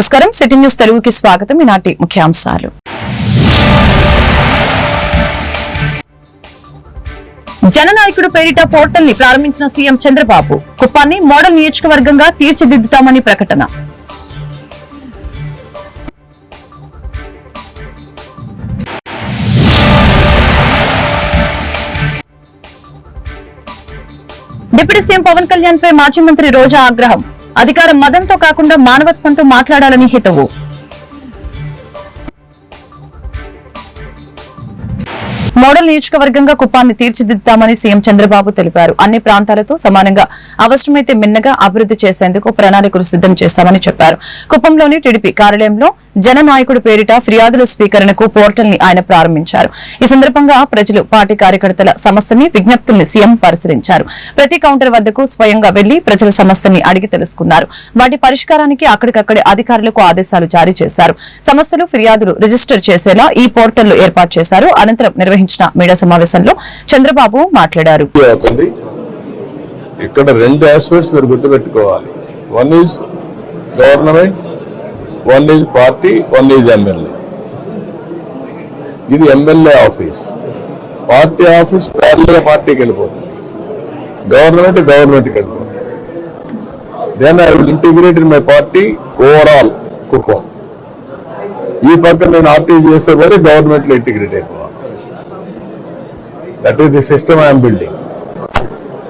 నమస్కారం. City news తెలుగుకి స్వాగతం. ఈనాటి ముఖ్యాంశాలు. జననాయకుడు పేరిట పోర్టల్ ని ప్రారంభించిన సీఎం చంద్రబాబు. కుప్పాన్ని మోడల్ నియోజకవర్గంగా తీర్చిదిద్దుతామని ప్రకటన. డిప్యూటీ సీఎం పవన్ కళ్యాణ్ పై మాజీ మంత్రి రోజా ఆగ్రహం. అధికారం మదంతో కాకుండా మానవత్వంతో మాట్లాడాలని హితవు. మోడల్ నియోజకవర్గంగా కుప్పాన్ని తీర్చిదిద్దామని సీఎం చంద్రబాబు తెలిపారు. అన్ని ప్రాంతాలతో సమానంగా అవసరమైతే మిన్నగా అభివృద్ది చేసేందుకు ప్రణాళికలు సిద్దం చేశామని చెప్పారు. కుప్పంలోని టీడీపీ కార్యాలయంలో జననాయకుడు పేరిట ఫిర్యాదుల స్వీకరణకు పోర్టల్ ని ఆయన ప్రారంభించారు. ఈ సందర్భంగా ప్రజలు పార్టీ కార్యకర్తల సమస్యని విజ్ఞప్తుల్ని సీఎం పరిశీలించారు. ప్రతి కౌంటర్ వద్దకు స్వయంగా వెళ్లి ప్రజల సమస్యని అడిగి తెలుసుకున్నారు. వాటి పరిష్కారానికి అక్కడికక్కడే అధికారులకు ఆదేశాలు జారీ చేశారు. సమస్యలు ఫిర్యాదులు రిజిస్టర్ చేసేలా ఈ పోర్టల్ ఏర్పాటు చేశారు. అనంతరం నిర్వహించిన మీడియా సమావేశంలో చంద్రబాబు మాట్లాడారు. ఇక్కడ రెండు ఆస్పెక్ట్స్ మీరు గుర్తుపెట్టుకోవాలి. One is government, one is party, one is MLA. ఇది MLA office. Party office parallel పార్టీకి వెళ్ళిపోతుంది, గవర్నమెంట్కి వెళ్ళిపోతుంది. Then I will integrate in my party overall Kuppam. ఈ పక్కన నేను ఆర్టీ చేసే వరకు గవర్నమెంట్ లో ఇంటిగ్రేట్ అయిపోవాలి. That is the system I'm building.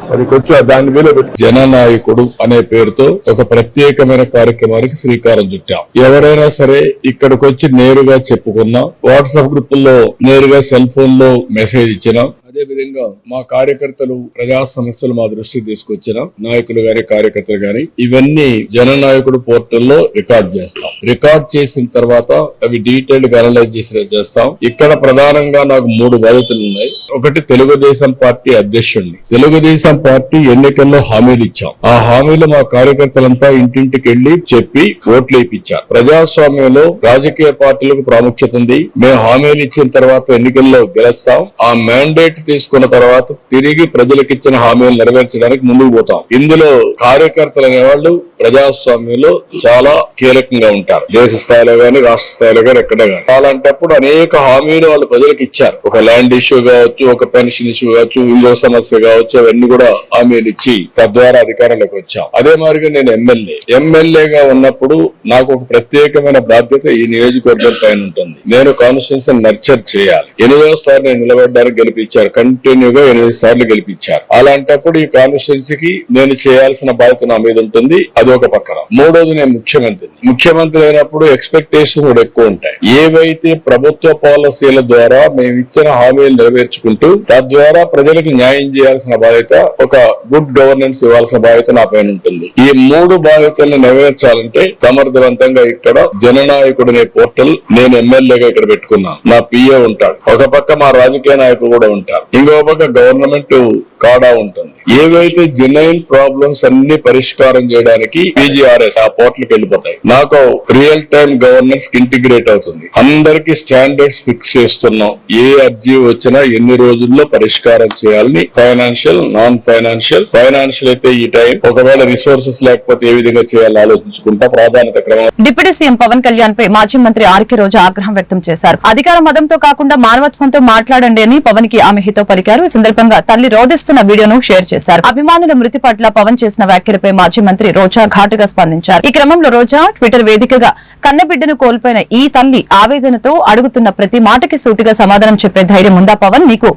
మరి కొంచెం దాని మీద జననాయకుడు అనే పేరుతో ఒక ప్రత్యేకమైన కార్యక్రమానికి శ్రీకారం చుట్టాం. ఎవరైనా సరే ఇక్కడికి వచ్చి నేరుగా చెప్పుకున్నా, వాట్సాప్ గ్రూపుల్లో నేరుగా సెల్ ఫోన్ లో మెసేజ్ ఇచ్చినా, అదేవిధంగా మా కార్యకర్తలు ప్రజా సమస్యలు మా దృష్టికి తీసుకొచ్చిన నాయకులు గాని కార్యకర్తలు గాని ఇవన్నీ జననాయకుడు పోర్టల్లో రికార్డ్ చేస్తాం. రికార్డ్ చేసిన తర్వాత అవి డీటెయిల్డ్ గా అనలైజ్ చేస్తాం. ఇక్కడ ప్రధానంగా నాకు 3 బాధ్యతలు ఉన్నాయి. ఒకటి, తెలుగుదేశం పార్టీ అధ్యక్షుడిని. తెలుగుదేశం పార్టీ ఎన్నికల్లో హామీలు ఇచ్చాం. ఆ హామీలు మా కార్యకర్తలంతా ఇంటింటికి వెళ్లి చెప్పి ఓట్లు వేయించారు. ప్రజాస్వామ్యంలో రాజకీయ పార్టీలకు ప్రాముఖ్యత ఉంది. మేము హామీలు ఇచ్చిన తర్వాత ఎన్నికల్లో గెలుస్తాం. ఆ మ్యాండేట్ తీసుకున్న తర్వాత తిరిగి ప్రజలకు ఇచ్చిన హామీలు నెరవేర్చడానికి ముందుకు పోతాం. ఇందులో కార్యకర్తలు అనేవాళ్లు ప్రజాస్వామ్యంలో చాలా కీలకంగా ఉంటారు. దేశ స్థాయిలో గాని, రాష్ట్ర స్థాయిలో గాని, ఎక్కడ గాని. అలాంటప్పుడు అనేక హామీలు వాళ్ళు ప్రజలకు ఇచ్చారు. ఒక ల్యాండ్ ఇష్యూ కావచ్చు, ఒక పెన్షన్ ఇష్యూ కావచ్చు, ఇంకో సమస్య కావచ్చు, అవన్నీ కూడా హామీలు ఇచ్చి తద్వారా అధికారంలోకి వచ్చాం. అదే మాదిరిగా నేను ఎమ్మెల్యేగా ఉన్నప్పుడు నాకు ఒక ప్రత్యేకమైన బాధ్యత ఈ నియోజకవర్గం పైన ఉంటుంది. నేను కాన్స్టిట్యూన్సీ నర్చర్ చేయాలి. 8వ సారి నేను నిలబడ్డానికి గెలిపించారు. కంటిన్యూగా 8 సార్లు గెలిపించారు. అలాంటప్పుడు ఈ కాన్స్టిట్యూన్సీకి నేను చేయాల్సిన బాధ్యత నా మీద ఉంటుంది. అది ఒక పక్కన. మూడోది, నేను ముఖ్యమంత్రి అయినప్పుడు ఎక్స్పెక్టేషన్ కూడా ఎక్కువ ఉంటాయి. ఏవైతే ప్రభుత్వ పాలసీల ద్వారా మేము ఇచ్చిన హామీలు నెరవేర్చుకుంటూ తద్వారా ప్రజలకు న్యాయం చేయాల్సిన బాధ్యత, ఒక గుడ్ గవర్నెన్స్ ఇవ్వాల్సిన బాధ్యత నా పైన ఉంటుంది. ఈ 3 బాధ్యతలను నెరవేర్చాలంటే సమర్థవంతంగా ఇక్కడ జననాయకుడు అనే పోర్టల్ నేను ఎమ్మెల్యేగా ఇక్కడ పెట్టుకున్నాను. నా పిఏ ఉంటాడు. ఒక పక్క మా రాజకీయ నాయకులు కూడా ఉంటారు. ఇంకో పక్క గవర్నమెంట్ కాడా ఉంటుంది. ఏవైతే జెన్యున్ ప్రాబ్లమ్స్ అన్ని పరిష్కారం చేయడానికి పీజీఆర్ఎస్ ఆ పోర్టల్కి వెళ్ళిపోతాయి. నాకు రియల్ టైమ్ గవర్నెన్స్ ఇంటిగ్రేట్ అవుతుంది. అందరికీ స్టాండర్డ్స్ ఫిక్స్ చేస్తున్నాం. ఏ అర్జీ వచ్చినా ఎన్ని రోజుల్లో పరిష్కారం చేయాలని, ఫైనాన్షియల్, నాన్ ఫైనాన్షియల్ అయితే ఈ టైం, ఒకవేళ రిసోర్సెస్ లేకపోతే ఏ విధంగా చేయాలని ఆలోచించుకుంటా ప్రాధాన్యత క్రమం. డిప్యూటీ సీఎం పవన్ కళ్యాణ్ పై మాజీ మంత్రి ఆర్కే రోజా ఆగ్రహం వ్యక్తం చేశారు. అధికార మదంతో కాకుండా మానవత్వంతో మాట్లాడండి అని పవన్ కి ఆమె హితో పలికారు. ఈ సందర్భంగా తల్లి రోధిస్తున్న వీడియోను షేర్ చేశారు. అభిమానుల మృతి పట్ల పవన్ చేసిన వ్యాఖ్యలపై మాజీ మంత్రి రోజా ఘాటుగా స్పందించారు. ఈ క్రమంలో రోజా ట్విట్టర్ వేదికగా కన్నబిడ్డను కోల్పోయిన ఈ తల్లి ఆవేదనతో అడుగుతున్న ప్రతి మాటకి సూటిగా సమాధానం చెప్పే ధైర్యం ఉందా పవన్? నీకు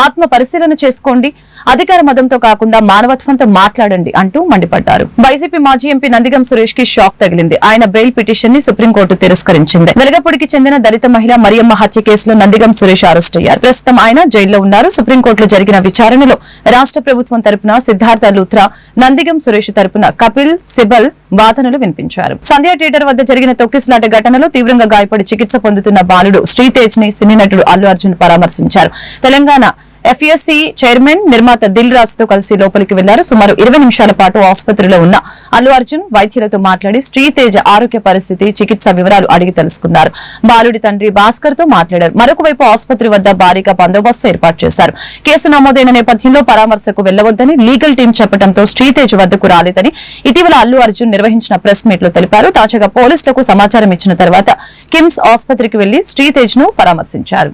ఆత్మ పరిశీలన చేసుకోండి. అధికార మదంతో కాకుండా మానవత్వంతో మాట్లాడండి అంటూ మండిపడ్డారు. వైసీపీ మాజీ ఎంపీ నందిగం సురేష్ కి షాక్ తగిలింది. ఆయన బెయిల్ పిటిషన్ ని సుప్రీంకోర్టు తిరస్కరించింది. వెలగపూడికి చెందిన దళిత మహిళ మరియమ్మ హత్య కేసులో నందిగం సురేష్ అరెస్ట్ అయ్యారు. ప్రస్తుతం ఆయన జైల్లో ఉన్నారు. సుప్రీంకోర్టులో జరిగిన విచారణలో రాష్ట్ర ప్రభుత్వం తరపున సిద్ధార్థ లూథ్రా, నందిగం సురేష్ తరపున కపిల్ సిబల్ వాదనలు వినిపించారు. సంధ్యా థియేటర్ వద్ద జరిగిన తొక్కిసలాట ఘటనలో తీవ్రంగా గాయపడి చికిత్స పొందుతున్న బాలుడు శ్రీతేజ్ ని సినీ నటుడు అల్లు అర్జున్ పరామర్శించారు. తెలంగాణ FSC చైర్మన్ నిర్మాత దిల్ రాజ్ తో కలిసి లోపలికి వెళ్లారు. సుమారు 20 నిమిషాల పాటు ఆసుపత్రిలో ఉన్న అల్లు అర్జున్ వైద్యులతో మాట్లాడి శ్రీతేజ ఆరోగ్య పరిస్థితి, చికిత్స వివరాలు అడిగి తెలుసుకున్నారు. బాలుడి తండ్రి భాస్కర్ తో మాట్లాడారు. మరొక వైపు ఆసుపత్రి వద్ద భారీగా బందోబస్తు ఏర్పాటు చేశారు. కేసు నమోదైన నేపథ్యంలో పరామర్శకు వెళ్లవద్దని లీగల్ టీం చెప్పడంతో శ్రీతేజ్ వద్దకు రాలేదని ఇటీవల అల్లు అర్జున్ నిర్వహించిన ప్రెస్ మీట్ లో తెలిపారు. తాజాగా పోలీసులకు సమాచారం ఇచ్చిన తర్వాత కిమ్స్ ఆసుపత్రికి వెళ్లి శ్రీతేజ్ ను పరామర్శించారు.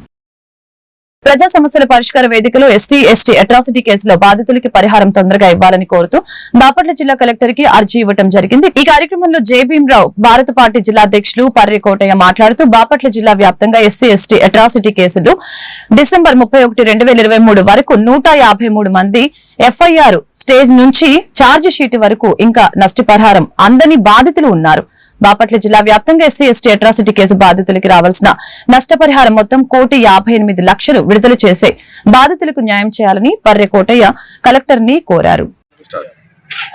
ప్రజా సమస్యల పరిష్కార వేదికలో ఎస్సీ ఎస్టీ అట్రాసిటీ కేసులో బాధితులకి పరిహారం తొందరగా ఇవ్వాలని కోరుతూ బాపట్ల జిల్లా కలెక్టర్ కి అర్జీ ఇవ్వడం జరిగింది. ఈ కార్యక్రమంలో జే భీమరావు భారత పార్టీ జిల్లా అధ్యక్షులు పర్రి కోటయ్య మాట్లాడుతూ బాపట్ల జిల్లా వ్యాప్తంగా ఎస్సీ ఎస్టీ అట్రాసిటీ కేసులు డిసెంబర్ 31, 2023 వరకు 153 మంది FIR స్టేజ్ నుంచి ఛార్జ్ షీట్ వరకు ఇంకా నష్టపరిహారం అందని బాధితులు ఉన్నారు. బాపట్ల జిల్లా వ్యాప్తంగా ఎస్సీ ఎస్టీ అట్రాసిటీ కేసు బాధితులకి రావాల్సిన నష్టపరిహారం మొత్తం 1,58,00,000 విడుదల చేసే బాధితులకు న్యాయం చేయాలని పర్రె కోటయ్య కలెక్టర్ ని కోరారు.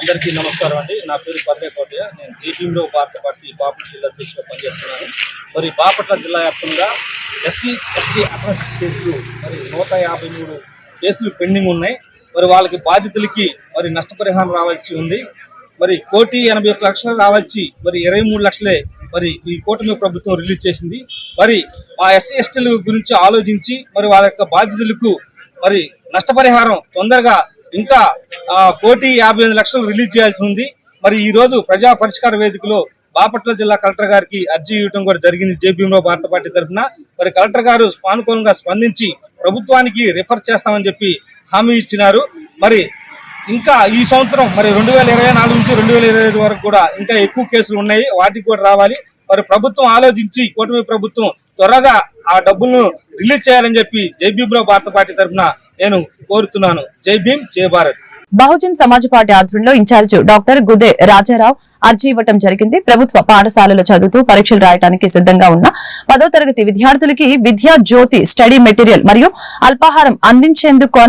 అందరికీ నమస్కారం అండి. నా పేరు పర్రె కోటయ్య. నేను జేపీలో భారత పార్టీ బాపట్ల జిల్లా అధ్యక్షుడిగా పనిచేస్తున్నాను. మరి బాపట్ల జిల్లా వ్యాప్తంగా ఎస్సీ ఎస్టీ అట్రాసిటీ కేసులు మరి 153 కేసులు పెండింగ్ ఉన్నాయి. మరి వాళ్ళకి బాధితులకి మరి నష్టపరిహారం రావాల్సి ఉంది. మరి 1,81,00,000 రావాల్సి మరి 23 లక్షలే మరి ఈ కూటమి ప్రభుత్వం రిలీజ్ చేసింది. మరి మా ఎస్సీ ఎస్టీల గురించి ఆలోచించి మరి వాళ్ళ యొక్క బాధితులకు మరి నష్టపరిహారం తొందరగా ఇంకా 1,58,00,000 రిలీజ్ చేయాల్సి ఉంది. మరి ఈ రోజు ప్రజా పరిష్కార వేదికలో బాపట్ల జిల్లా కలెక్టర్ గారికి అర్జీ ఇవ్వడం కూడా జరిగింది. జే భీమరావు భారత పార్టీ తరఫున మరి కలెక్టర్ గారు సానుకూలంగా స్పందించి ప్రభుత్వానికి రిఫర్ చేస్తామని చెప్పి హామీ ఇచ్చినారు. మరి ఇంకా ఈ సంవత్సరం మరి 2024 నుంచి 2025 వరకు కూడా ఇంకా ఎక్కువ కేసులు ఉన్నాయి, వాటికి కూడా రావాలి. మరి ప్రభుత్వం ఆలోచించి కూటమి ప్రభుత్వం త్వరగా ఆ డబ్బులను రిలీజ్ చేయాలని చెప్పి జై భీమరావు భారత పార్టీ తరఫున నేను కోరుతున్నాను. జై భీమ్, జై భారత్. బహుజన్ సమాజ్ పార్టీ ఆధ్వర్యంలో ఇన్ఛార్జ్ డాక్టర్ గుదే రాజారావు అర్జీ ఇవ్వడం జరిగింది. ప్రభుత్వ పాఠశాలలో చదువుతూ పరీక్షలు రాయడానికి సిద్ధంగా ఉన్న 10వ తరగతి విద్యార్థులకి విద్యా జ్యోతి స్టడీ మెటీరియల్ మరియు అల్పాహారం అందించేందుకు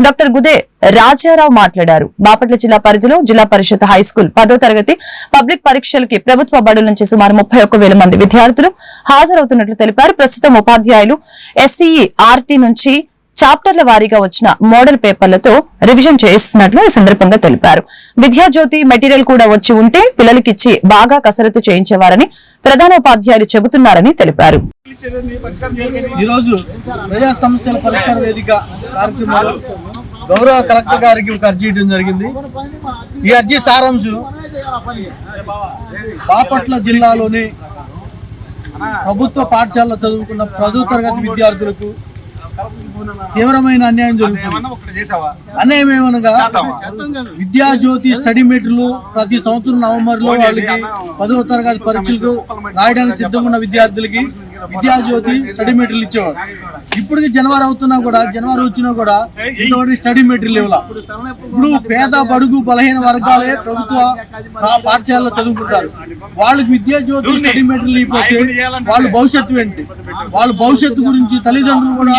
డాక్టర్ గుదే రాజారావు మాట్లాడారు. బాపట్ల జిల్లా పరిధిలో జిల్లా పరిషత్ హై స్కూల్ 10వ తరగతి పబ్లిక్ పరీక్షలకి ప్రభుత్వ బడుల నుంచి సుమారు 31,000 మంది విద్యార్థులు హాజరవుతున్నట్లు తెలిపారు. ప్రస్తుతం ఉపాధ్యాయులు SCE RT నుంచి చాప్టర్ల వారీగా వచ్చిన మోడల్ పేపర్లతో రివిజన్ చేస్తున్నట్లు ఈ సందర్భంగా తెలిపారు. విద్యాజ్యోతి మెటీరియల్ కూడా వచ్చి ఉంటే పిల్లలకిచ్చి బాగా కసరత్తు చేయించేవారని ప్రధానోపాధ్యాయులు చెబుతున్నారని తెలిపారు. ఈరోజు ప్రజా సమస్యల పరిష్కార వేదిక కార్యక్రమంలో గౌరవ కలెక్టర్ గారికి ఒక అర్జీ ఇవ్వడం జరిగింది. ఈ అర్జీ సారాంశం బాపట్ల జిల్లాలోని ప్రభుత్వ పాఠశాలలో చదువుకున్న 10వ తరగతి విద్యార్థులకు తీవ్రమైన అన్యాయం జరుగుతుంది. అన్యాయం ఏమనగా విద్యా జ్యోతి స్టడీ మెటీరియల్ ప్రతి సంవత్సరం నవంబర్ లో వాళ్ళకి 10వ తరగతి పరీక్షలకు రాయడానికి సిద్ధంగా ఉన్న విద్యార్థులకి విద్యా జ్యోతి స్టడీ మెటీరియల్ ఇచ్చేవారు. ఇప్పటికి జనవరి అవుతున్నా కూడా, జనవరి వచ్చినా కూడా ఇంతవరకు స్టడీ మెటీరియల్ ఇవ్వాలి. ఇప్పుడు పేద బడుగు బలహీన వర్గాలే ప్రభుత్వ పాఠశాలలో చదువుకుంటారు. వాళ్ళకి విద్యా జ్యోతి స్టడీ మెటీరియల్ ఇవ్వకపోతే వాళ్ళ భవిష్యత్తు ఏంటి? వాళ్ళ భవిష్యత్తు గురించి తల్లిదండ్రులు కూడా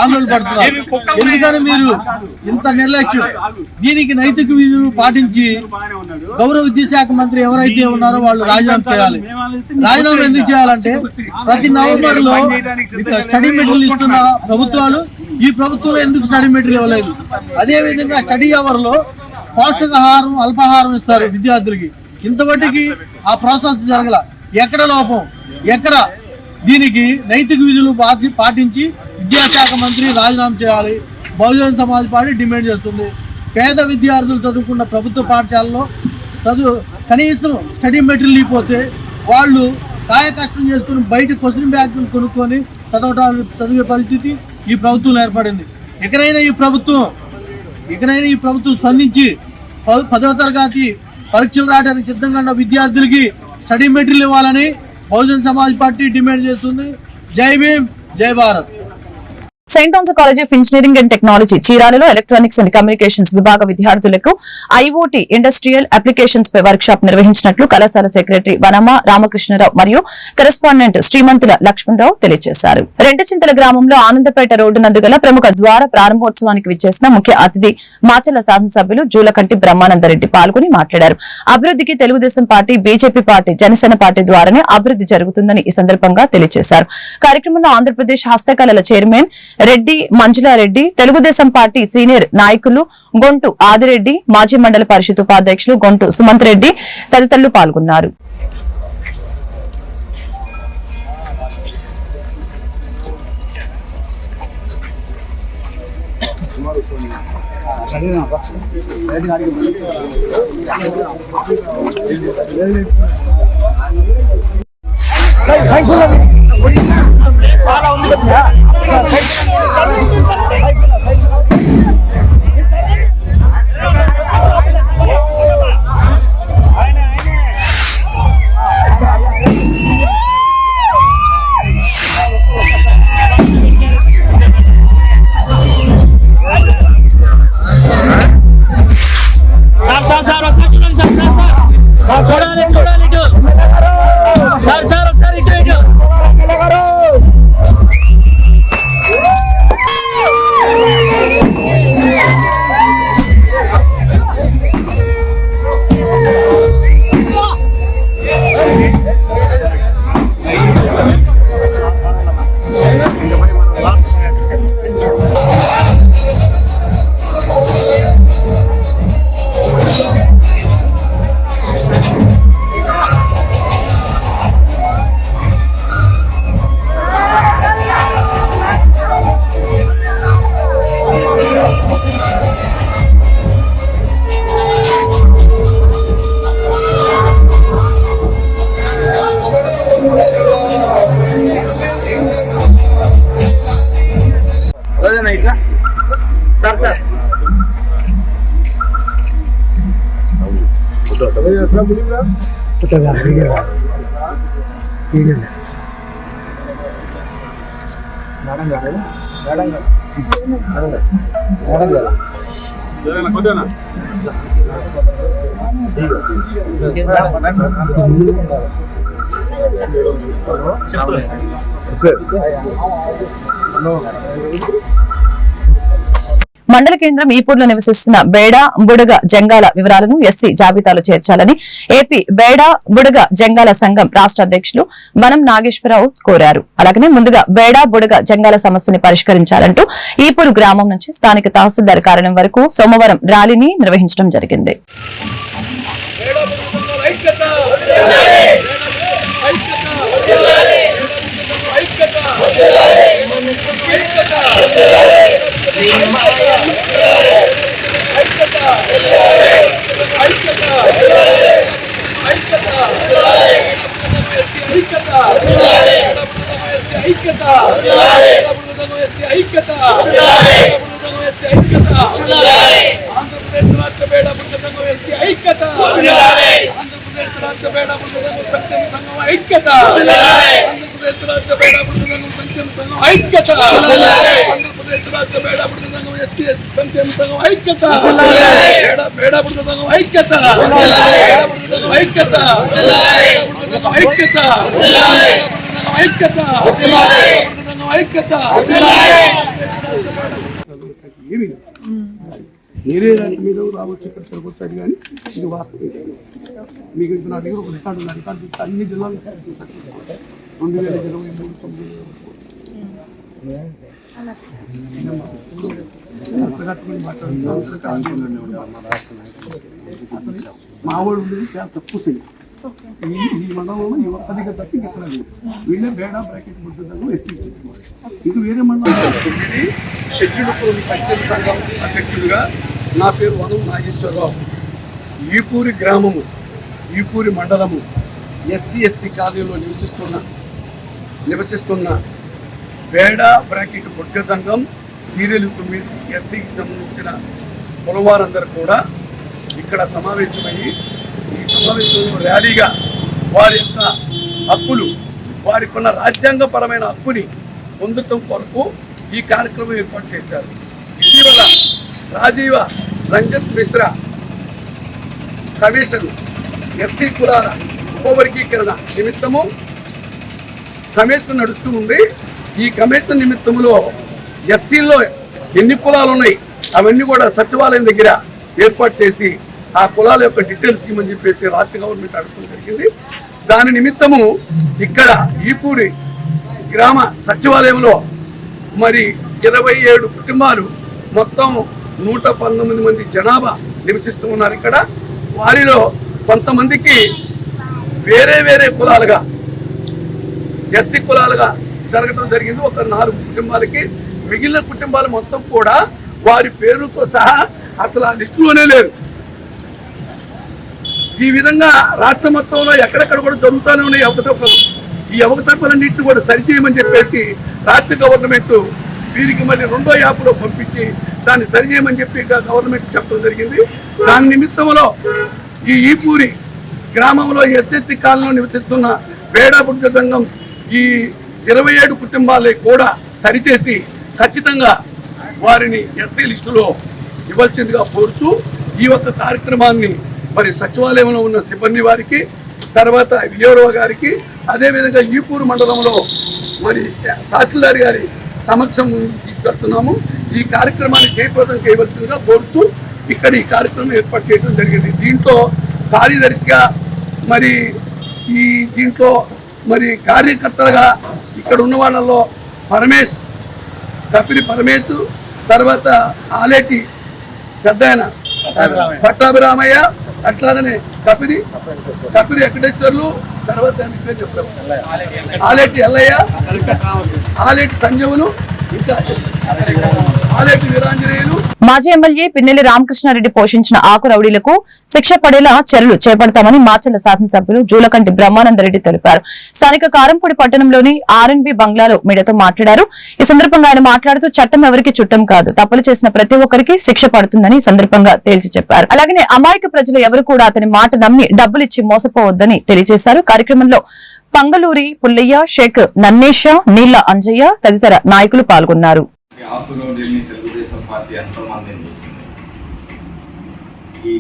ఆందోళన పడుతున్నారు. ఎందుకని మీరు ఇంత నిర్లక్ష్యం? దీనికి నైతిక విధులు పాటించి గౌరవ విద్యాశాఖ మంత్రి ఎవరైతే ఉన్నారో వాళ్ళు రాజీనామా చేయాలి. రాజీనామా ఎందుకు చేయాలంటే ప్రతి నవంబర్ లో స్టడీ మెటీరియల్ ఇస్తున్న ప్రభుత్వాలు ఈ ప్రభుత్వంలో ఎందుకు స్టడీ మెటీరియల్ ఇవ్వలేదు? అదే విధంగా స్టడీ అవర్ లో పౌష్టికాహారం అల్పాహారం ఇస్తారు విద్యార్థులకి. ఇంతవరకు ఆ ప్రాసెస్ జరగల. ఎక్కడ లోపం? ఎక్కడ? దీనికి నైతిక విధులు పాటించి విద్యాశాఖ మంత్రి రాజీనామా చేయాలి బహుజన్ సమాజ్ పార్టీ డిమాండ్ చేస్తుంది. పేద విద్యార్థులు చదువుకున్న ప్రభుత్వ పాఠశాలలో కనీసం స్టడీ మెటీరియల్ ఇవ్వకపోతే వాళ్ళు కాయ కష్టం చేసుకుని బయట క్వశ్చన్ బ్యాగ్లు కొనుక్కొని చదివే పరిస్థితి ఈ ప్రభుత్వం ఏర్పడింది. ఎక్కడైనా ఈ ప్రభుత్వం స్పందించి 10వ తరగతి పరీక్షలు రాయడానికి సిద్ధంగా ఉన్న విద్యార్థులకి స్టడీ మెటీరియల్ ఇవ్వాలని బహుజన్ సమాజ్ పార్టీ డిమాండ్ చేస్తుంది. Jai Bhim, Jai Bharat. Saint Ann's college of engineering and technology చీరాలలో ఎలక్ట్రానిక్స్ అండ్ కమ్యూనికేషన్స్ విభాగ విద్యార్థులకు IoT ఇండస్ట్రియల్ అప్లికేషన్స్ పై వర్క్ షాప్ నిర్వహించినట్లు కళాశాల సెక్రటరీ వనమ రామకృష్ణరావు మరియు కరెస్పాండెంట్ శ్రీమంతుల లక్ష్మణరావు తెలియజేశారు. రెంటచింతల గ్రామంలో ఆనందపేట రోడ్డు నందు గల ప్రముఖ ద్వార ప్రారంభోత్సవానికి విచ్చేసిన ముఖ్య అతిథి మాచల శాసనసభ్యులు జూలకంటి బ్రహ్మానందరెడ్డి పాల్గొని మాట్లాడారు. అభివృద్ధికి Telugu Desam party, BJP party, Janasena party ద్వారానే అభివృద్ధి జరుగుతుందని ఈ సందర్భంగా తెలియజేశారు. కార్యక్రమంలో ఆంధ్రప్రదేశ్ హస్తకళల chairman Reddy Manjula Reddy, Telugu Desam party senior నాయకులు గొంటు ఆదిరెడ్డి, మాజీ మండల పరిషత్ ఉపాధ్యక్షులు గొంటు సుమంత్ రెడ్డి తదితరులు పాల్గొన్నారు. మండల కేంద్రం ఈపూర్లో నివసిస్తున్న బేడా బుడగ జంగాల వివరాలను ఎస్సీ జాబితాలో చేర్చాలని ఏపీ బేడా బుడగ జంగాల సంఘం రాష్ట్ర అధ్యక్షులు వనం నాగేశ్వరరావు కోరారు. అలాగనే ముందుగా బేడా బుడగ జంగాల సమస్యని పరిష్కరించాలంటూ ఈపూరు గ్రామం నుంచి స్థానిక తహసీల్దార్ కార్యాలయం వరకు సోమవారం ర్యాలీని నిర్వహించడం జరిగింది. వేరే దాని మీద రావచ్చు, ఇక్కడ తిరగొచ్చు అని కానీ ఇది వాస్తవం. మీకు నా దగ్గర ఒక రికార్డు ఉంది. రికార్డు అన్ని జిల్లాలు 2023 మా వాళ్ళు చాలా తక్కువ సైన్ ఈ మండలంలో అధిక తప్పి ఇక్కడ వీళ్ళే బేడా బ్రాకెట్ ముద్దు ఎస్సీ ఇది వేరే మండలం. షెడ్యూల్డ్ కులం సంక్షేమ సంఘం అధ్యక్షుడిగా నా పేరు వనం నాగేశ్వరరావు. ఈపూరి గ్రామము, ఈపూరి మండలము ఎస్సీ ఎస్టీ కాలనీలో నివసిస్తున్న బేడా బ్రాకెట్ బుడ్గ సంఘం సీరియల్ 9 ఎస్సీకి సంబంధించిన కులవారందరూ కూడా ఇక్కడ సమావేశమయ్యి ఈ సమావేశంలో ర్యాలీగా వారి యొక్క హక్కులు, వారికి ఉన్న రాజ్యాంగపరమైన హక్కుని పొందటం కొరకు ఈ కార్యక్రమం ఏర్పాటు చేశారు. ఇటీవల రాజీవ రంజన్ మిశ్రా కమిషన్ ఎస్సీ కులాల ఉపవర్గీకరణ నిమిత్తము కమిషన్ నడుస్తూ ఉంది. ఈ కమిషన్ నిమిత్తంలో ఎస్సీల్లో ఎన్ని కులాలు ఉన్నాయి అవన్నీ కూడా సచివాలయం దగ్గర ఏర్పాటు చేసి ఆ కులాల యొక్క డీటెయిల్స్ ఇవ్వమని చెప్పేసి రాష్ట్ర గవర్నమెంట్ అడగడం జరిగింది. దాని నిమిత్తము ఇక్కడ ఈపూరి గ్రామ సచివాలయంలో మరి 27 కుటుంబాలు, మొత్తం 119 మంది జనాభా నివసిస్తూ ఉన్నారు ఇక్కడ. వారిలో కొంతమందికి వేరే వేరే కులాలుగా, ఎస్సీ కులాలుగా జరగడం జరిగింది. ఒక 4 కుటుంబాలకి. మిగిలిన కుటుంబాలు మొత్తం కూడా వారి పేర్లతో సహా అసలు ఆ లిస్టులోనే లేరు. ఈ విధంగా రాష్ట్ర మొత్తంలో ఎక్కడెక్కడ కూడా జరుగుతూనే ఉన్నాయి అవకతవకలు. ఈ అవకతవకలన్నింటినీ కూడా సరిచేయమని చెప్పేసి రాష్ట్ర గవర్నమెంట్ వీరికి మళ్ళీ 2వ యాప్లో పంపించి దాన్ని సరిచేయమని చెప్పి గవర్నమెంట్ చెప్పడం జరిగింది. దాని నిమిత్తంలో ఈ ఈపూరి గ్రామంలో ఎస్ఎస్సి కాలంలో నివసిస్తున్న బేడా బుడ్డ సంఘం ఈ 27 కుటుంబాలే కూడా సరిచేసి ఖచ్చితంగా వారిని ఎస్సీ లిస్టులో ఇవ్వాల్సిందిగా కోరుతూ ఈ యొక్క కార్యక్రమాన్ని మరి సచివాలయంలో ఉన్న సిబ్బంది వారికి, తర్వాత విఆర్ఓ గారికి, అదేవిధంగా ఈపూరు మండలంలో మరి తహసీల్దార్ గారి సమక్షం తీసుకెళ్తున్నాము. ఈ కార్యక్రమాన్ని జయప్రదం చేయవలసిందిగా కోరుతూ ఇక్కడ ఈ కార్యక్రమం ఏర్పాటు చేయడం జరిగింది. దీంట్లో కార్యదర్శిగా దీంట్లో కార్యకర్తలుగా ఇక్కడ ఉన్న వాళ్ళలో తప్పిరి పరమేశ్, తర్వాత ఆలేటి పెద్దాయన పట్టాభిరామయ్య, అట్లాగనే తప్పిరి వెంకటేశ్వర్లు, తర్వాత ఆలేటి ఎల్లయ్య, ఆలేటి సంజీవులు, ఇంకా ఆలేటి వీరాంజనేయులు. మాజీ ఎమ్మెల్యే పిన్నెల్లి రామకృష్ణారెడ్డి పోషించిన ఆకు రౌడీలకు శిక్ష పడేలా చర్యలు చేపడతామని మాచర్ల శాసనసభ్యులు జూలకంటి బ్రహ్మానందరెడ్డి తెలిపారు. స్థానిక కారంపూడి పట్టణంలోని ఆర్ఎన్బి బంగ్లాలో మీడియాతో మాట్లాడారు. ఈ సందర్భంగా ఆయన మాట్లాడుతూ చట్టం ఎవరికి చుట్టం కాదు, తప్పులు చేసిన ప్రతి ఒక్కరికి శిక్ష పడుతుందని ఈ సందర్భంగా తేల్చి చెప్పారు. అలాగనే అమాయక ప్రజలు ఎవరు కూడా అతని మాట నమ్మి డబ్బులిచ్చి మోసపోవద్దని తెలియజేశారు. కార్యక్రమంలో పంగలూరి పుల్లయ్య, షేక్ నన్నేష, నీళ్ల అంజయ్య తదితర నాయకులు పాల్గొన్నారు. తెలుగుదేశం పార్టీ ఎంతో మందిని చూసింది. ఈ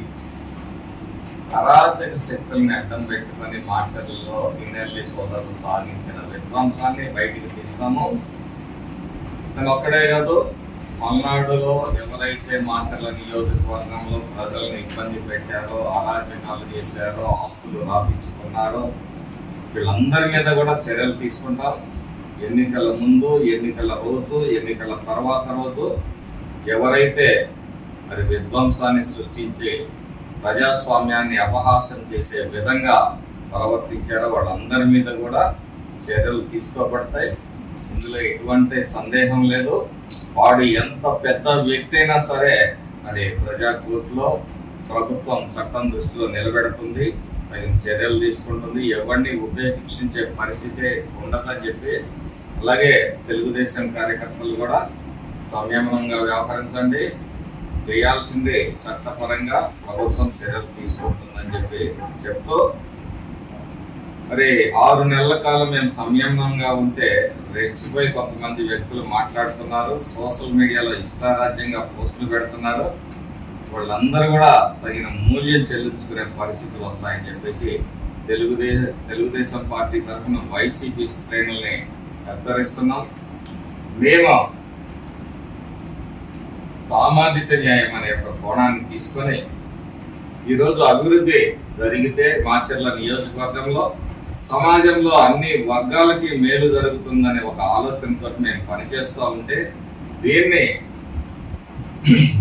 అరాచక శక్తుల్ని అడ్డం పెట్టుకుని మాచర్లలో పిన్నెల్లి సోదరులు సాధించిన విధ్వంసాన్ని బయటికి తీస్తాము. ఇతను ఒక్కడే కాదు, పల్నాడులో ఎవరైతే మాచర్ల నియోజకవర్గంలో ప్రజలను ఇబ్బంది పెట్టారో, అరాచకాలు చేశారో, ఆస్తులు రాపించుకున్నారో వీళ్ళందరి మీద కూడా చర్యలు తీసుకుంటాం. ఎన్నికల ముందు, ఎన్నికల రోజు, ఎన్నికల తర్వాత రోజు ఎవరైతే మరి విధ్వంసాన్ని సృష్టించి ప్రజాస్వామ్యాన్ని అపహాస్యం చేసే విధంగా ప్రవర్తించారో వాళ్ళందరి మీద కూడా చర్యలు తీసుకోబడతాయి. ఇందులో ఎటువంటి సందేహం లేదు. వాడు ఎంత పెద్ద వ్యక్తి అయినా సరే అది ప్రజా కోర్టులో ప్రభుత్వం చట్టం దృష్టిలో నిలబెడుతుంది, తగిన చర్యలు తీసుకుంటుంది. ఎవరిని ఉపేక్షించే పరిస్థితి ఉండదని చెప్పి, అలాగే తెలుగుదేశం కార్యకర్తలు కూడా సంయమనంగా వ్యవహరించండి. చేయాల్సిందే చట్టపరంగా ప్రభుత్వం చర్యలు తీసుకుంటుందని చెప్తూ మరి 6 నెలల కాలం మేము సంయమనంగా ఉంటే రెచ్చిపోయి కొంతమంది వ్యక్తులు మాట్లాడుతున్నారు, సోషల్ మీడియాలో ఇష్టారాజ్యంగా పోస్టులు పెడుతున్నారు. వాళ్ళందరూ కూడా తగిన మూల్యం చెల్లించుకునే పరిస్థితులు వస్తాయని చెప్పేసి తెలుగుదేశం పార్టీ తరఫున వైసీపీ శ్రేణుల్ని హెచ్చరిస్తున్నాం. మేము సామాజిక న్యాయం అనే ఒక కోణాన్ని తీసుకొని ఈరోజు అభివృద్ధి జరిగితే మాచర్ల నియోజకవర్గంలో సమాజంలో అన్ని వర్గాలకి మేలు జరుగుతుందనే ఒక ఆలోచనతో మేము పనిచేస్తూ ఉంటే దీన్ని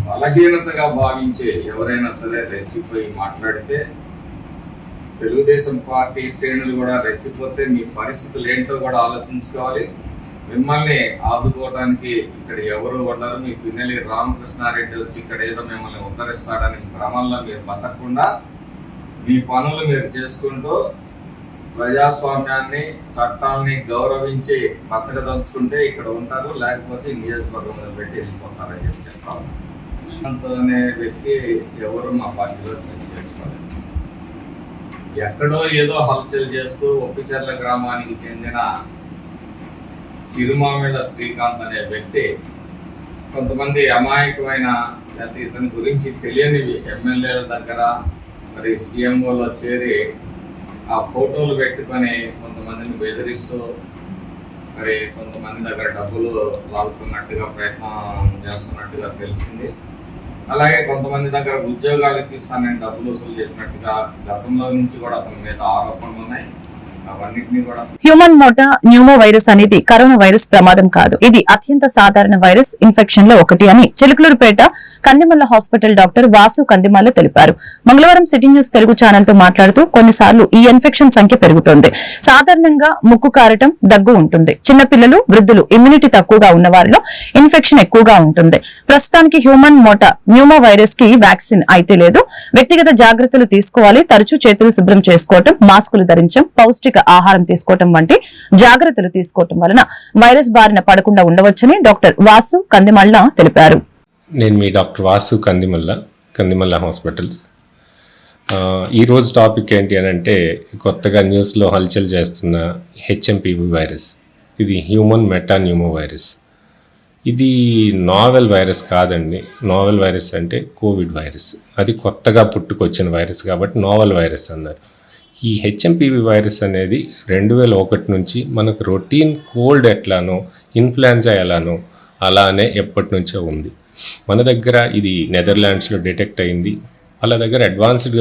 బలహీనతగా భావించి ఎవరైనా సరే రెచ్చిపోయి మాట్లాడితే తెలుగుదేశం పార్టీ శ్రేణులు కూడా రెచ్చిపోతే మీ పరిస్థితులు ఏంటో కూడా ఆలోచించుకోవాలి. మిమ్మల్ని ఆదుకోవడానికి ఇక్కడ ఎవరు ఉండరు. మీ పిన్నెల్లి రామకృష్ణారెడ్డి వచ్చి ఇక్కడ ఏదో మిమ్మల్ని ఉద్ధరిస్తాడని క్రమంలో మీరు బతకకుండా మీ పనులు మీరు చేసుకుంటూ ప్రజాస్వామ్యాన్ని, చట్టాలని గౌరవించి బతకదలుచుకుంటే ఇక్కడ ఉంటారు, లేకపోతే నియోజకవర్గంలో పెట్టి వెళ్ళిపోతారని చెప్తాను. అనే వ్యక్తి ఎవరు మా పార్టీలో చేసుకోలేదు. ఎక్కడో ఏదో హల్చల్ చేస్తూ ఒప్పిచెర్ల గ్రామానికి చెందిన చిరుమామిళ్ళ శ్రీకాంత్ అనే వ్యక్తి కొంతమంది అమాయకమైన లేకపోతే ఇతని గురించి తెలియని ఎమ్మెల్యేల దగ్గర మరి సీఎంఓలో చేరి ఆ ఫోటోలు పెట్టుకొని కొంతమందిని బెదిరిస్తూ మరి కొంతమంది దగ్గర డబ్బులు లాగుతున్నట్టుగా ప్రయత్నం చేస్తున్నట్టుగా తెలిసింది. అలాగే కొంతమంది దగ్గర ఉద్యోగాలు ఇప్పిస్తానని డబ్బులు వసూలు చేసినట్టుగా గతంలో నుంచి కూడా అతని మీద ఆరోపణలు ఉన్నాయి. అవన్నిటిని కూడా హ్యూమన్ మోటా న్యూమో వైరస్ అనేది కరోనా వైరస్ ప్రమాదం కాదు. ఇది అత్యంత సాధారణ వైరస్ ఇన్ఫెక్షన్ లో ఒకటి అని చిలుకలూరుపేట కందిమల్ల హాస్పిటల్ డాక్టర్ వాసు కందిమల్ల తెలిపారు. మంగళవారం సిటీ న్యూస్ తెలుగు ఛానల్ తో మాట్లాడుతూ కొన్నిసార్లు ఈ ఇన్ఫెక్షన్ సంఖ్య పెరుగుతోంది. సాధారణంగా ముక్కు కారటం, దగ్గు ఉంటుంది. చిన్నపిల్లలు, వృద్ధులు, ఇమ్యూనిటీ తక్కువగా ఉన్న వారిలో ఇన్ఫెక్షన్ ఎక్కువగా ఉంటుంది. ప్రస్తుతానికి హ్యూమన్ మోటా న్యూమో వైరస్ కి వ్యాక్సిన్ అయితే లేదు. వ్యక్తిగత జాగ్రత్తలు తీసుకోవాలి. తరచూ చేతులు శుభ్రం చేసుకోవటం, మాస్కులు ధరించడం, పౌష్టిక ఆహారం తీసుకోవటం వంటి జాగ్రత్తలు తీసుకోవటం వలన వైరస్ బారిన పడకుండా ఉండవచ్చని డాక్టర్ వాసు కందిమల్ల తెలిపారు. నేను మీ డాక్టర్ వాసు కందిమల్ల హాస్పిటల్స్. ఈ రోజు టాపిక్ ఏంటి అని అంటే, కొత్తగా న్యూస్లో హల్చల్ చేస్తున్న హెచ్ఎంపివి వైరస్. ఇది హ్యూమన్ మెటా న్యూమో వైరస్. ఇది నావెల్ వైరస్ కాదండి. నావెల్ వైరస్ అంటే కోవిడ్ వైరస్. అది కొత్తగా పుట్టుకొచ్చిన వైరస్ కాబట్టి నావెల్ వైరస్ అన్నారు. ఈ హెచ్ఎంపివి వైరస్ అనేది 2001 నుంచి మనకు రొటీన్ కోల్డ్ ఎట్లానో, ఇన్ఫ్లుయెన్జా ఎలానో అలానే ఎప్పటి నుంచో ఉంది. మన దగ్గర ఇది నెదర్లాండ్స్లో డిటెక్ట్ అయింది. వాళ్ళ దగ్గర అడ్వాన్స్డ్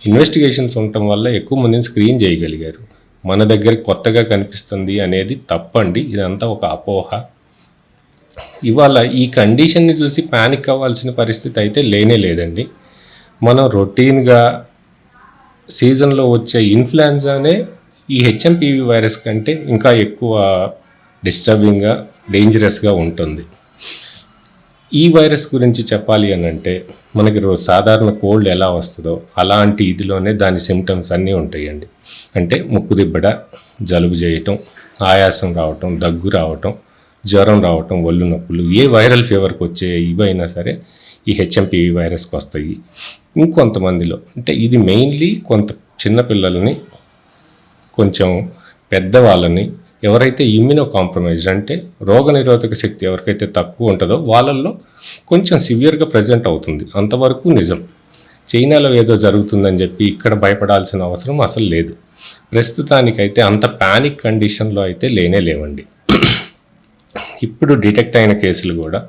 ఇన్వెస్టిగేషన్స్ ఉండటం వల్ల ఎక్కువ మందిని స్క్రీన్ చేయగలిగారు. మన దగ్గర కొత్తగా కనిపిస్తుంది అనేది తప్పండి. ఇదంతా ఒక అపోహ. ఇవాళ ఈ కండిషన్ని చూసి ప్యానిక్ అవ్వాల్సిన పరిస్థితి అయితే లేనే లేదండి. మనం రొటీన్గా సీజన్లో వచ్చే ఇన్ఫ్లుయెన్జానే ఈ హెచ్ఎంపివి వైరస్ కంటే ఇంకా ఎక్కువ డిస్టర్బింగ్గా, డేంజరస్గా ఉంటుంది. ఈ వైరస్ గురించి చెప్పాలి అని అంటే, మనకి సాధారణ కోల్డ్ ఎలా వస్తుందో అలాంటి ఇదిలోనే దాని సిమ్టమ్స్ అన్నీ ఉంటాయండి. అంటే ముక్కు దిబ్బడ, జలుబు చేయటం, ఆయాసం రావటం, దగ్గు రావటం, జ్వరం రావటం, ఒళ్ళు నొప్పులు, ఏ వైరల్ ఫీవర్కి వచ్చే ఇవైనా సరే ఈ హెచ్ఎంపివి వైరస్కి వస్తాయి. ఇంకొంతమందిలో అంటే ఇది మెయిన్లీ కొంత చిన్నపిల్లలని, కొంచెం పెద్దవాళ్ళని, ఎవరైతే ఇమ్యూనో కాంప్రమైజ్డ్ అంటే రోగనిరోధక శక్తి ఎవరికైతే తక్కువ ఉంటుందో వాళ్ళల్లో కొంచెం సివియర్గా ప్రజెంట్ అవుతుంది. అంతవరకు నిజం. చైనాలో ఏదో జరుగుతుందని చెప్పి ఇక్కడ భయపడాల్సిన అవసరం అసలు లేదు. ప్రస్తుతానికైతే అంత ప్యానిక్ కండిషన్లో అయితే లేవండి. ఇప్పుడు డిటెక్ట్ అయిన కేసులు కూడా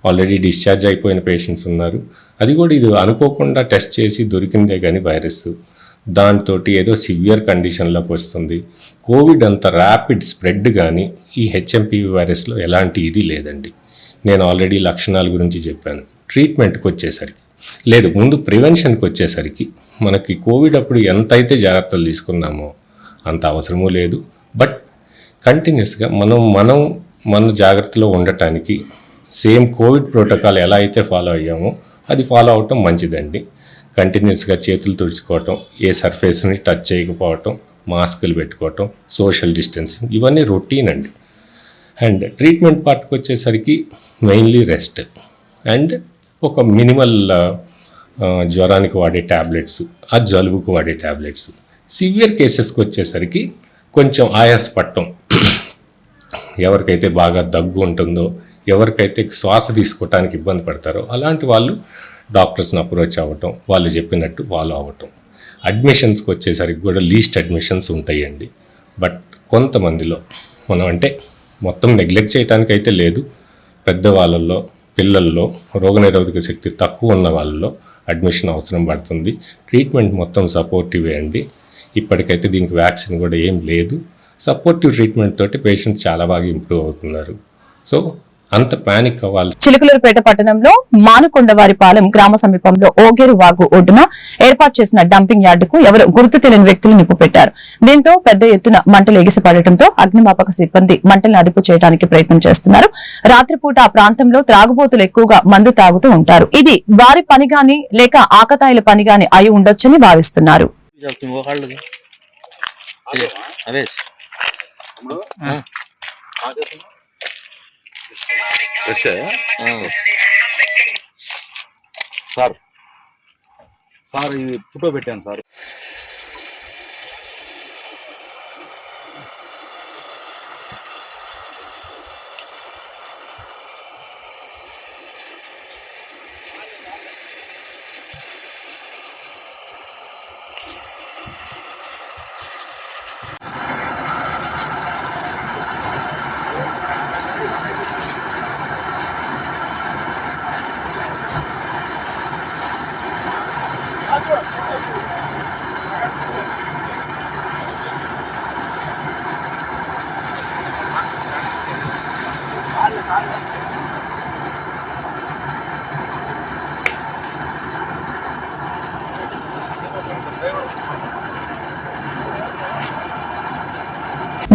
ఆల్రెడీ డిశ్చార్జ్ అయిపోయిన పేషెంట్స్ ఉన్నారు. అది కూడా ఇది అనుకోకుండా టెస్ట్ చేసి దొరికిందే కానీ వైరస్, దాంతో ఏదో సివియర్ కండిషన్లోకి వస్తుంది. కోవిడ్ అంత ర్యాపిడ్ స్ప్రెడ్ కానీ ఈ హెచ్ఎంపివి వైరస్లో ఎలాంటి ఇది లేదండి. నేను ఆల్రెడీ లక్షణాల గురించి చెప్పాను. ట్రీట్మెంట్కి వచ్చేసరికి లేదు, ముందు ప్రివెన్షన్కి వచ్చేసరికి మనకి కోవిడ్ అప్పుడు ఎంతైతే జాగ్రత్తలు తీసుకున్నామో అంత అవసరమూ లేదు. బట్ కంటిన్యూస్గా మన జాగ్రత్తలో ఉండటానికి సేమ్ కోవిడ్ ప్రోటోకాల్ ఎలా అయితే ఫాలో అయ్యామో అది ఫాలో అవటం మంచిదండి. కంటిన్యూస్గా చేతులు తుడుచుకోవటం, ఏ సర్ఫేస్ని టచ్ చేయకపోవటం, మాస్కులు పెట్టుకోవటం, సోషల్ డిస్టెన్సింగ్, ఇవన్నీ రొటీన్ అండి. అండ్ ట్రీట్మెంట్ పార్ట్కి వచ్చేసరికి మెయిన్లీ రెస్ట్ అండ్ ఒక మినిమల్ జ్వరానికి వాడే ట్యాబ్లెట్స్, ఆ జలుబుకు వాడే ట్యాబ్లెట్స్. సివియర్ కేసెస్కి వచ్చేసరికి కొంచెం ఆయాసపడటం, ఎవరికైతే బాగా దగ్గు ఉంటుందో, ఎవరికైతే శ్వాస తీసుకోవటానికి ఇబ్బంది పడతారో అలాంటి వాళ్ళు డాక్టర్స్ని అప్రోచ్ అవ్వటం, వాళ్ళు చెప్పినట్టు ఫాలో అవ్వటం. అడ్మిషన్స్కి వచ్చేసరికి కూడా లీస్ట్ అడ్మిషన్స్ ఉంటాయండి. బట్ కొంతమందిలో మనం అంటే మొత్తం నెగ్లెక్ట్ చేయడానికి అయితే లేదు. పెద్దవాళ్ళల్లో, పిల్లల్లో, రోగనిరోధక శక్తి తక్కువ ఉన్న వాళ్ళలో అడ్మిషన్ అవసరం పడుతుంది. ట్రీట్మెంట్ మొత్తం సపోర్టివే అండి. ఇప్పటికైతే దీనికి వ్యాక్సిన్ కూడా ఏం లేదు. సపోర్టివ్ ట్రీట్మెంట్ తోటి పేషెంట్స్ చాలా బాగా ఇంప్రూవ్ అవుతున్నారు. సో అంత పానిక్ అవ్వాలి. చిలుకలూరుపేట పట్టణంలో మానుకొండవారిపాలెం గ్రామ సమీపంలో ఓగేరు వాగు ఒడ్డున ఏర్పాటు చేసిన డంపింగ్ యార్డుకు ఎవరు గుర్తు తెలియని వ్యక్తులు నిప్పు పెట్టారు. దీంతో పెద్ద ఎత్తున మంటలు ఎగిసిపడటంతో అగ్నిమాపక సిబ్బంది మంటలను అదుపు చేయడానికి ప్రయత్నం చేస్తున్నారు. రాత్రిపూట ఆ ప్రాంతంలో త్రాగుబోతులు ఎక్కువగా మందు తాగుతూ ఉంటారు. ఇది వారి పని గాని లేక ఆకతాయిల పని గాని అయి ఉండొచ్చని భావిస్తున్నారు. సార్ ఇది ఫోటో పెట్టాను సార్.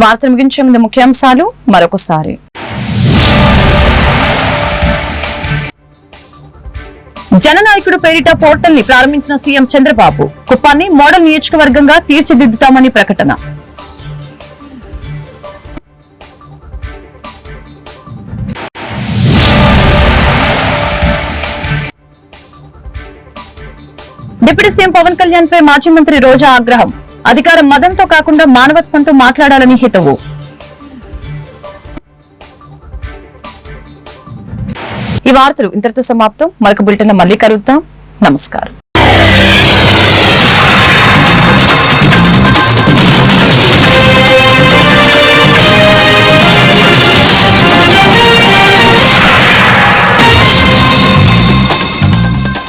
వార్తలు ముగించే ముందు ముఖ్యాంశాలు మరొకసారి. జననాయకుడు పేరిట పోర్టల్ ని ప్రారంభించిన సీఎం చంద్రబాబు, కుప్పాన్ని మోడల్ నియోజకవర్గంగా తీర్చిదిద్దుతామని ప్రకటన. డిప్యూటీ సీఎం పవన్ కళ్యాణ్ పై మాజీ మంత్రి రోజా ఆగ్రహం, అధికారం మదంతో కాకుండా మానవత్వంతో మాట్లాడాలని హితవు. ఈ వార్తలు ఇంతటితో సమాప్తం. మరొక బులెటిన్ మళ్ళీ కలుద్దాం. నమస్కారం.